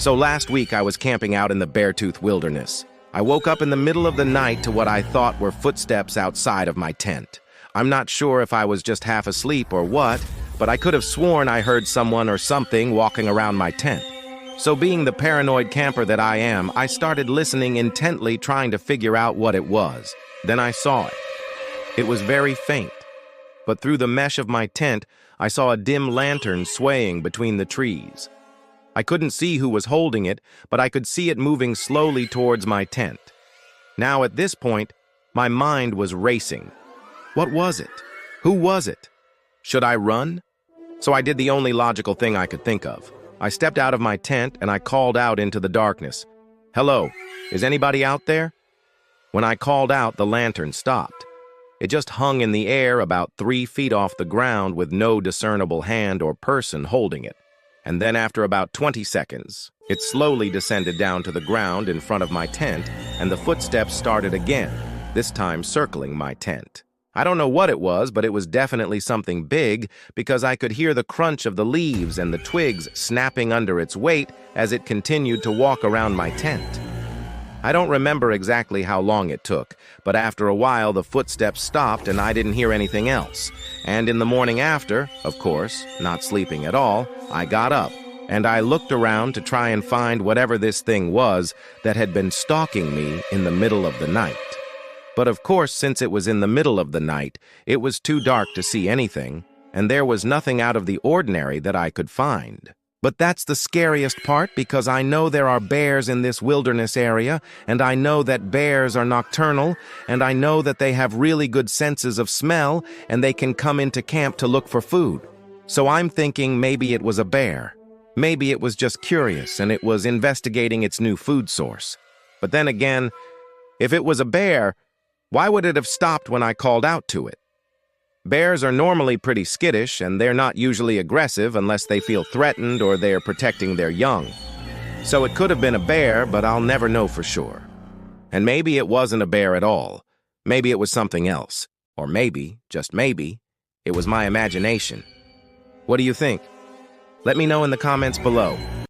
So last week I was camping out in the Beartooth Wilderness. I woke up in the middle of the night to what I thought were footsteps outside of my tent. I'm not sure if I was just half asleep or what, but I could have sworn I heard someone or something walking around my tent. So being the paranoid camper that I am, I started listening intently, trying to figure out what it was. Then I saw it. It was very faint, but through the mesh of my tent, I saw a dim lantern swaying between the trees. I couldn't see who was holding it, but I could see it moving slowly towards my tent. Now at this point, my mind was racing. What was it? Who was it? Should I run? So I did the only logical thing I could think of. I stepped out of my tent and I called out into the darkness. "Hello, is anybody out there?" When I called out, the lantern stopped. It just hung in the air about 3 feet off the ground with no discernible hand or person holding it. And then after about 20 seconds, it slowly descended down to the ground in front of my tent, and the footsteps started again, this time circling my tent. I don't know what it was, but it was definitely something big because I could hear the crunch of the leaves and the twigs snapping under its weight as it continued to walk around my tent. I don't remember exactly how long it took, but after a while the footsteps stopped and I didn't hear anything else. And in the morning after, of course, not sleeping at all, I got up and I looked around to try and find whatever this thing was that had been stalking me in the middle of the night. But of course, since it was in the middle of the night, it was too dark to see anything, and there was nothing out of the ordinary that I could find. But that's the scariest part because I know there are bears in this wilderness area, and I know that bears are nocturnal, and I know that they have really good senses of smell, and they can come into camp to look for food. So I'm thinking maybe it was a bear. Maybe it was just curious and it was investigating its new food source. But then again, if it was a bear, why would it have stopped when I called out to it? Bears are normally pretty skittish, and they're not usually aggressive unless they feel threatened or they're protecting their young. So it could have been a bear, but I'll never know for sure. And maybe it wasn't a bear at all. Maybe it was something else. Or maybe, just maybe, it was my imagination. What do you think? Let me know in the comments below.